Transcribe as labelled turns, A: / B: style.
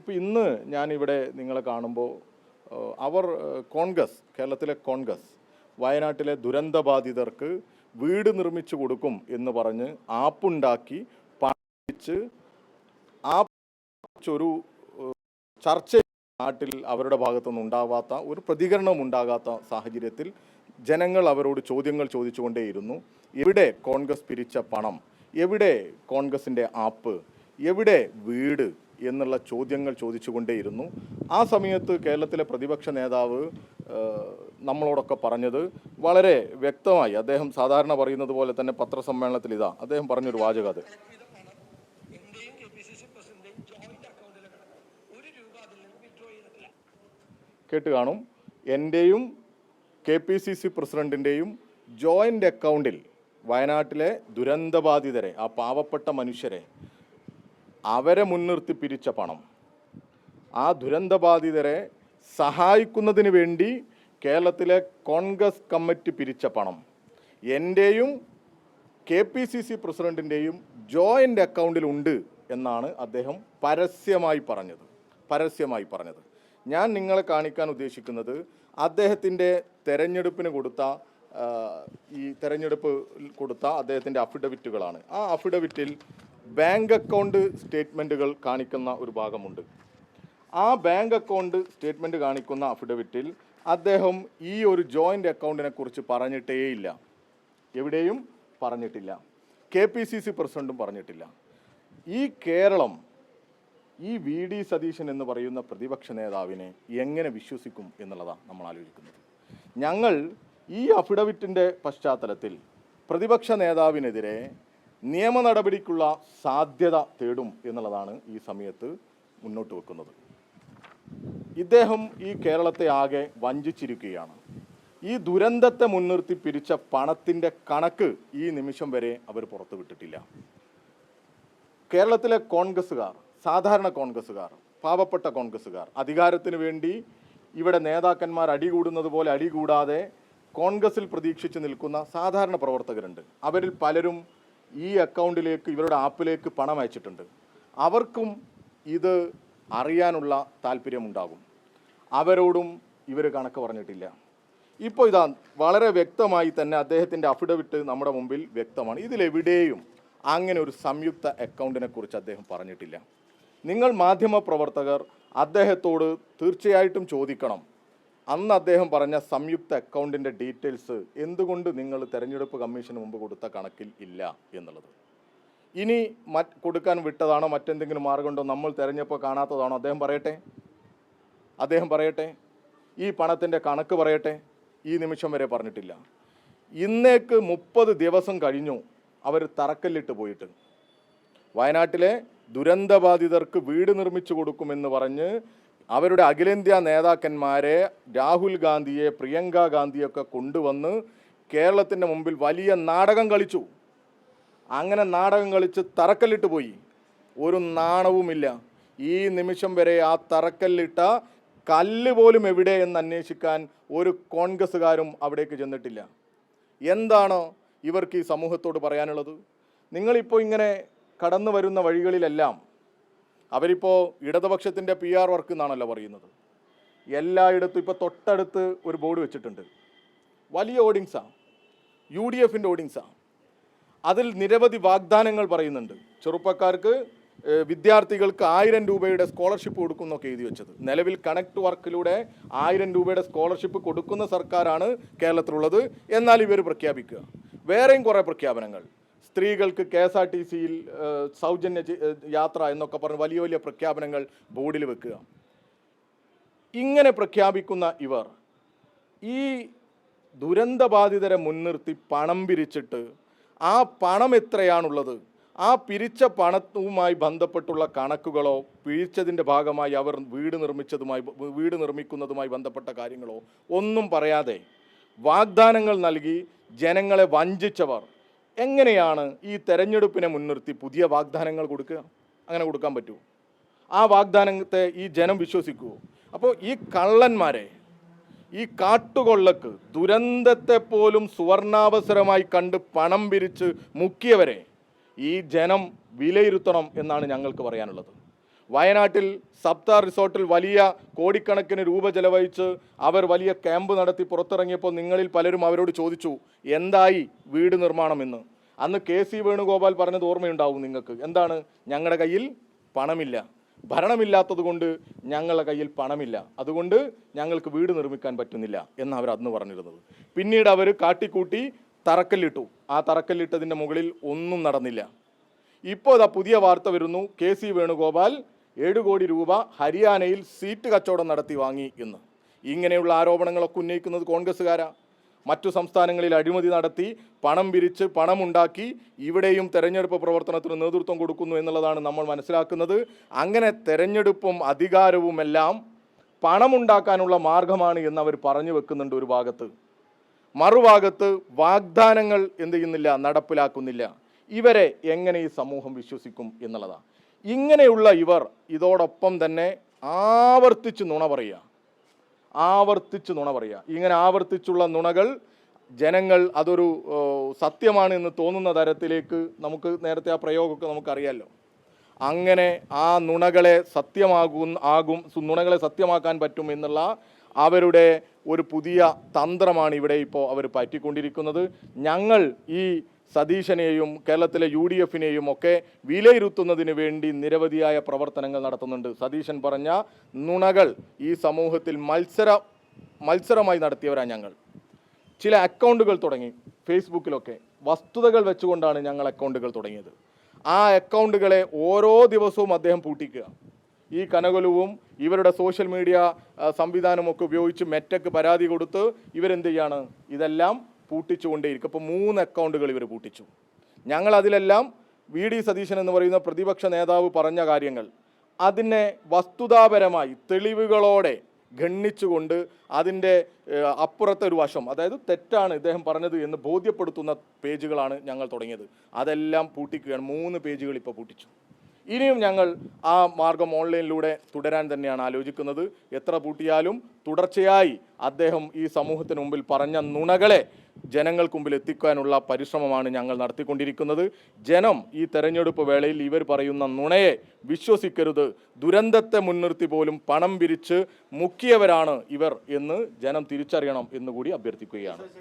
A: ഇപ്പോൾ ഇന്ന് ഞാനിവിടെ നിങ്ങളെ കാണുമ്പോൾ കോൺഗ്രസ്, കേരളത്തിലെ കോൺഗ്രസ് വയനാട്ടിലെ ദുരന്തബാധിതർക്ക് വീട് നിർമ്മിച്ചു കൊടുക്കും എന്ന് പറഞ്ഞ് ആപ്പുണ്ടാക്കി പണിച്ച് ആ ഒരു ചർച്ച നാട്ടിൽ അവരുടെ ഭാഗത്തുനിന്ന് ഉണ്ടാവാത്ത ഒരു പ്രതികരണം ഉണ്ടാകാത്ത സാഹചര്യത്തിൽ ജനങ്ങൾ അവരോട് ചോദ്യങ്ങൾ ചോദിച്ചുകൊണ്ടേയിരുന്നു. എവിടെ കോൺഗ്രസ് പിരിച്ച പണം, എവിടെ കോൺഗ്രസിൻ്റെ ആപ്പ്, എവിടെ വീട് എന്നുള്ള ചോദ്യങ്ങൾ ചോദിച്ചുകൊണ്ടേയിരുന്നു. ആ സമയത്ത് കേരളത്തിലെ പ്രതിപക്ഷ നേതാവ് നമ്മളോടൊക്കെ പറഞ്ഞത് വളരെ വ്യക്തമായി. അദ്ദേഹം സാധാരണ പറയുന്നത് പോലെ തന്നെ പത്രസമ്മേളനത്തിൽ അദ്ദേഹം പറഞ്ഞൊരു വാചകം, അത് കേട്ട് കാണും. എൻ്റെയും KPCC പ്രസിഡൻറ്റിൻ്റെയും ജോയിൻ്റ് അക്കൗണ്ടിൽ വയനാട്ടിലെ ദുരന്തബാധിതരെ, ആ പാവപ്പെട്ട മനുഷ്യരെ, അവരെ മുൻനിർത്തി പിരിച്ച പണം, ആ ദുരന്തബാധിതരെ സഹായിക്കുന്നതിന് വേണ്ടി കേരളത്തിലെ കോൺഗ്രസ് കമ്മിറ്റി പിരിച്ച പണം എൻ്റെയും KPCC പ്രസിഡൻറ്റിൻ്റെയും ജോയിൻ്റ് അക്കൗണ്ടിലുണ്ട് എന്നാണ് അദ്ദേഹം പരസ്യമായി പറഞ്ഞത്. ഞാൻ നിങ്ങളെ കാണിക്കാൻ ഉദ്ദേശിക്കുന്നത് അദ്ദേഹത്തിൻ്റെ തെരഞ്ഞെടുപ്പിന് കൊടുത്ത അദ്ദേഹത്തിൻ്റെ അഫിഡവിറ്റുകളാണ്. ആ അഫിഡവിറ്റിൽ ബാങ്ക് അക്കൗണ്ട് സ്റ്റേറ്റ്മെൻറ്റുകൾ കാണിക്കുന്ന ഒരു ഭാഗമുണ്ട്. ആ ബാങ്ക് അക്കൗണ്ട് സ്റ്റേറ്റ്മെൻറ്റ് കാണിക്കുന്ന അഫിഡവിറ്റിൽ അദ്ദേഹം ഈ ഒരു ജോയിൻ്റ് അക്കൗണ്ടിനെ കുറിച്ച് പറഞ്ഞിട്ടേയില്ല. എവിടെയും പറഞ്ഞിട്ടില്ല. KPCC പ്രസിഡൻറ്റും പറഞ്ഞിട്ടില്ല. ഈ കേരളം ഈ VD സതീശൻ എന്ന് പറയുന്ന പ്രതിപക്ഷ നേതാവിനെ എങ്ങനെ വിശ്വസിക്കും എന്നുള്ളതാണ് നമ്മൾ ആലോചിക്കുന്നത്. ഞങ്ങൾ ഈ അഫിഡവിറ്റിൻ്റെ പശ്ചാത്തലത്തിൽ പ്രതിപക്ഷ നേതാവിനെതിരെ നിയമ നടപടിക്കുള്ള സാധ്യത തേടും എന്നുള്ളതാണ് ഈ സമയത്ത് മുന്നോട്ട് വെക്കുന്നത്. ഇദ്ദേഹം ഈ കേരളത്തെ ആകെ വഞ്ചിച്ചിരിക്കുകയാണ്. ഈ ദുരന്തത്തെ മുൻനിർത്തി പിരിച്ച പണത്തിൻ്റെ കണക്ക് ഈ നിമിഷം വരെ അവർ പുറത്തുവിട്ടിട്ടില്ല. കേരളത്തിലെ കോൺഗ്രസ്സുകാർ, സാധാരണ കോൺഗ്രസ്സുകാർ, പാവപ്പെട്ട കോൺഗ്രസ്സുകാർ, അധികാരത്തിന് വേണ്ടി ഇവിടെ നേതാക്കന്മാർ അടികൂടുന്നത് പോലെ അടികൂടാതെ കോൺഗ്രസിൽ പ്രതീക്ഷിച്ച് നിൽക്കുന്ന സാധാരണ പ്രവർത്തകരുണ്ട്. അവരിൽ പലരും ഈ അക്കൗണ്ടിലേക്ക്, ഇവരുടെ ആപ്പിലേക്ക് പണം അയച്ചിട്ടുണ്ട്. അവർക്കും ഇത് അറിയാനുള്ള താല്പര്യമുണ്ടാകും. അവരോടും ഇവർ കണക്ക് പറഞ്ഞിട്ടില്ല. ഇപ്പോൾ വളരെ വ്യക്തമായി തന്നെ അദ്ദേഹത്തിൻ്റെ അഫിഡവിറ്റ് നമ്മുടെ മുമ്പിൽ വ്യക്തമാണ്. ഇതിലെവിടെയും അങ്ങനെ ഒരു സംയുക്ത അക്കൗണ്ടിനെ കുറിച്ച് അദ്ദേഹം പറഞ്ഞിട്ടില്ല. നിങ്ങൾ മാധ്യമപ്രവർത്തകർ അദ്ദേഹത്തോട് തീർച്ചയായിട്ടും ചോദിക്കണം, അന്ന് അദ്ദേഹം പറഞ്ഞ സംയുക്ത അക്കൗണ്ടിൻ്റെ ഡീറ്റെയിൽസ് എന്തുകൊണ്ട് നിങ്ങൾ തെരഞ്ഞെടുപ്പ് കമ്മീഷന് മുമ്പ് കൊടുത്ത കണക്കിൽ ഇല്ല എന്നുള്ളത്. ഇനി കൊടുക്കാൻ വിട്ടതാണോ, മറ്റെന്തെങ്കിലും മാർഗമുണ്ടോ, നമ്മൾ തെരഞ്ഞപ്പോൾ കാണാത്തതാണോ, അദ്ദേഹം പറയട്ടെ. ഈ പണത്തിൻ്റെ കണക്ക് പറയട്ടെ. ഈ നിമിഷം വരെ പറഞ്ഞിട്ടില്ല. ഇന്നേക്ക് 30 ദിവസം കഴിഞ്ഞു അവർ തറക്കല്ലിട്ട് പോയിട്ട്. വയനാട്ടിലെ ദുരന്തബാധിതർക്ക് വീട് നിർമ്മിച്ചു കൊടുക്കുമെന്ന് പറഞ്ഞ് അവരുടെ അഖിലേന്ത്യാ നേതാക്കന്മാരെ, രാഹുൽ ഗാന്ധിയെ, പ്രിയങ്ക ഗാന്ധിയൊക്കെ കൊണ്ടുവന്ന് കേരളത്തിൻ്റെ മുമ്പിൽ വലിയ നാടകം കളിച്ചു. അങ്ങനെ നാടകം കളിച്ച് തറക്കല്ലിട്ട് പോയി. ഒരു നാണവുമില്ല. ഈ നിമിഷം വരെ ആ തറക്കല്ലിട്ട കല്ല് പോലും എവിടെ എന്ന് അന്വേഷിക്കാൻ ഒരു കോൺഗ്രസ്സുകാരും അവിടേക്ക് ചെന്നിട്ടില്ല. എന്താണ് ഇവർക്ക് ഈ സമൂഹത്തോട് പറയാനുള്ളത്? നിങ്ങളിപ്പോൾ ഇങ്ങനെ കടന്നു വരുന്ന വഴികളിലെല്ലാം അവരിപ്പോൾ ഇടതുപക്ഷത്തിൻ്റെ PR വർക്ക് എന്നാണല്ലോ പറയുന്നത്. എല്ലായിടത്തും ഇപ്പോൾ തൊട്ടടുത്ത് ഒരു ബോർഡ് വെച്ചിട്ടുണ്ട്. വലിയ ഓർഡിങ്സാണ്, UDFൻ്റെ ഓർഡിങ്സാണ്. അതിൽ നിരവധി വാഗ്ദാനങ്ങൾ പറയുന്നുണ്ട്. ചെറുപ്പക്കാർക്ക്, വിദ്യാർത്ഥികൾക്ക് 1000 രൂപയുടെ സ്കോളർഷിപ്പ് കൊടുക്കുന്നൊക്കെ എഴുതി വെച്ചത്. നിലവിൽ കണക്ട് വർക്കിലൂടെ 1000 രൂപയുടെ സ്കോളർഷിപ്പ് കൊടുക്കുന്ന സർക്കാരാണ് കേരളത്തിലുള്ളത്. എന്നാൽ ഇവർ പ്രഖ്യാപിക്കുക വേറെയും കുറേ പ്രഖ്യാപനങ്ങൾ. സ്ത്രീകൾക്ക് KSRTCയിൽ സൗജന്യ യാത്ര എന്നൊക്കെ പറഞ്ഞ് വലിയ വലിയ പ്രഖ്യാപനങ്ങൾ ബോർഡിൽ വെക്കുക. ഇങ്ങനെ പ്രഖ്യാപിക്കുന്ന ഇവർ ഈ ദുരന്തബാധിതരെ മുൻനിർത്തി പണം പിരിച്ചിട്ട് ആ പണം എത്രയാണുള്ളത്, ആ പിരിച്ച പണവുമായി ബന്ധപ്പെട്ടുള്ള കണക്കുകളോ, പിരിച്ചതിൻ്റെ ഭാഗമായി അവർ വീട് നിർമ്മിക്കുന്നതുമായി ബന്ധപ്പെട്ട കാര്യങ്ങളോ ഒന്നും പറയാതെ വാഗ്ദാനങ്ങൾ നൽകി ജനങ്ങളെ വഞ്ചിച്ചവർ എങ്ങനെയാണ് ഈ തെരഞ്ഞെടുപ്പിനെ മുൻനിർത്തി പുതിയ വാഗ്ദാനങ്ങൾ കൊടുക്കുക? അങ്ങനെ കൊടുക്കാൻ പറ്റുമോ? ആ വാഗ്ദാനത്തെ ഈ ജനം വിശ്വസിക്കുമോ? അപ്പോൾ ഈ കള്ളന്മാരെ, ഈ കാട്ടുകൊള്ളക്ക്, ദുരന്തത്തെ പോലും സുവർണാവസരമായി കണ്ട് പണം പിരിച്ച് മുക്കിയവരെ ഈ ജനം വിലയിരുത്തണം എന്നാണ് ഞങ്ങൾക്ക് പറയാനുള്ളത്. വയനാട്ടിൽ സപ്താർ റിസോർട്ടിൽ വലിയ കോടിക്കണക്കിന് രൂപ ചെലവഴിച്ച് അവർ വലിയ ക്യാമ്പ് നടത്തി പുറത്തിറങ്ങിയപ്പോൾ നിങ്ങളിൽ പലരും അവരോട് ചോദിച്ചു എന്തായി വീട് നിർമ്മാണമെന്ന്. അന്ന് KC വേണുഗോപാൽ പറഞ്ഞത് ഓർമ്മയുണ്ടാവും നിങ്ങൾക്ക്. എന്താണ്? ഞങ്ങളുടെ കയ്യിൽ പണമില്ല, ഭരണമില്ലാത്തത് കൊണ്ട് ഞങ്ങളുടെ കയ്യിൽ പണമില്ല, അതുകൊണ്ട് ഞങ്ങൾക്ക് വീട് നിർമ്മിക്കാൻ പറ്റുന്നില്ല എന്ന് അവർ അന്ന് പറഞ്ഞിരുന്നത്. പിന്നീട് അവർ കാട്ടിക്കൂട്ടി തറക്കല്ലിട്ടു. ആ തറക്കല്ലിട്ടതിൻ്റെ മുകളിൽ ഒന്നും നടന്നില്ല. ഇപ്പോൾ അതാ പുതിയ വാർത്ത വരുന്നു, KC വേണുഗോപാൽ 7 കോടി രൂപ ഹരിയാനയിൽ സീറ്റ് കച്ചവടം നടത്തി വാങ്ങി എന്ന്. ഇങ്ങനെയുള്ള ആരോപണങ്ങളൊക്കെ ഉന്നയിക്കുന്നത് കോൺഗ്രസ്സുകാരാ. മറ്റു സംസ്ഥാനങ്ങളിൽ അഴിമതി നടത്തി പണം പിരിച്ച് പണമുണ്ടാക്കി ഇവിടെയും തെരഞ്ഞെടുപ്പ് പ്രവർത്തനത്തിന് നേതൃത്വം കൊടുക്കുന്നു എന്നുള്ളതാണ് നമ്മൾ മനസ്സിലാക്കുന്നത്. അങ്ങനെ തെരഞ്ഞെടുപ്പും അധികാരവുമെല്ലാം പണമുണ്ടാക്കാനുള്ള മാർഗമാണ് എന്നവർ പറഞ്ഞു വെക്കുന്നുണ്ട് ഒരു ഭാഗത്ത്. മറുഭാഗത്ത് വാഗ്ദാനങ്ങൾ എന്ത് ചെയ്യുന്നില്ല, നടപ്പിലാക്കുന്നില്ല. ഇവരെ എങ്ങനെ ഈ സമൂഹം വിശ്വസിക്കും എന്നുള്ളതാണ്. ഇങ്ങനെയുള്ള ഇവർ ഇതോടൊപ്പം തന്നെ ആവർത്തിച്ച് നുണ പറയുക. ഇങ്ങനെ ആവർത്തിച്ചുള്ള നുണകൾ ജനങ്ങൾ അതൊരു സത്യമാണ് എന്ന് തോന്നുന്ന തരത്തിലേക്ക് നമുക്ക് നേരത്തെ ആ പ്രയോഗമൊക്കെ നമുക്കറിയാമല്ലോ. അങ്ങനെ ആ നുണകളെ നുണകളെ സത്യമാക്കാൻ പറ്റും എന്നുള്ള അവരുടെ ഒരു പുതിയ തന്ത്രമാണ് ഇവിടെ ഇപ്പോൾ അവർ പറ്റിക്കൊണ്ടിരിക്കുന്നത്. ഞങ്ങൾ ഈ സതീശനെയും കേരളത്തിലെ UDFനെയും ഒക്കെ വിലയിരുത്തുന്നതിന് വേണ്ടി നിരവധിയായ പ്രവർത്തനങ്ങൾ നടത്തുന്നുണ്ട്. സതീശൻ പറഞ്ഞ നുണകൾ ഈ സമൂഹത്തിൽ മത്സരമായി നടത്തിയവരാണ് ഞങ്ങൾ. ചില അക്കൗണ്ടുകൾ തുടങ്ങി ഫേസ്ബുക്കിലൊക്കെ, വസ്തുതകൾ വെച്ചുകൊണ്ടാണ് ഞങ്ങൾ അക്കൗണ്ടുകൾ തുടങ്ങിയത്. ആ അക്കൗണ്ടുകളെ ഓരോ ദിവസവും അദ്ദേഹം പൂട്ടിക്കുക. ഈ കനകലുവും ഇവരുടെ സോഷ്യൽ മീഡിയ സംവിധാനമൊക്കെ ഉപയോഗിച്ച് മെറ്റയ്ക്ക് പരാതി കൊടുത്ത് ഇവരെന്ത് ചെയ്യാണ്, ഇതെല്ലാം പൂട്ടിച്ചുകൊണ്ടേയിരിക്കും. അപ്പോൾ 3 അക്കൗണ്ടുകൾ ഇവർ പൂട്ടിച്ചു. ഞങ്ങൾ അതിലെല്ലാം VD സതീശൻ എന്ന് പറയുന്ന പ്രതിപക്ഷ നേതാവ് പറഞ്ഞ കാര്യങ്ങൾ അതിനെ വസ്തുതാപരമായി തെളിവുകളോടെ ഗണ്ണിച്ചുകൊണ്ട് അതിൻ്റെ അപ്പുറത്തെ ഒരു വശം, അതായത് തെറ്റാണ് ഇദ്ദേഹം പറഞ്ഞത് എന്ന് ബോധ്യപ്പെടുത്തുന്ന പേജുകളാണ് ഞങ്ങൾ തുടങ്ങിയത്. അതെല്ലാം പൂട്ടിക്കുകയാണ്. 3 പേജുകൾ ഇപ്പോൾ പൂട്ടിച്ചു. ഇനിയും ഞങ്ങൾ ആ മാർഗം ഓൺലൈനിലൂടെ തുടരാൻ തന്നെയാണ് ആലോചിക്കുന്നത്. എത്ര പൂട്ടിയാലും തുടർച്ചയായി അദ്ദേഹം ഈ സമൂഹത്തിന് മുമ്പിൽ പറഞ്ഞ നുണകളെ ജനങ്ങൾക്ക് മുമ്പിൽ എത്തിക്കാനുള്ള പരിശ്രമമാണ് ഞങ്ങൾ നടത്തിക്കൊണ്ടിരിക്കുന്നത്. ജനം ഈ തെരഞ്ഞെടുപ്പ് വേളയിൽ ഇവർ പറയുന്ന നുണയെ വിശ്വസിക്കരുത്. ദുരന്തത്തെ മുൻനിർത്തി പോലും പണം പിരിച്ച് മുക്കിയവരാണ് ഇവർ എന്ന് ജനം തിരിച്ചറിയണം എന്നുകൂടി അഭ്യർത്ഥിക്കുകയാണ്.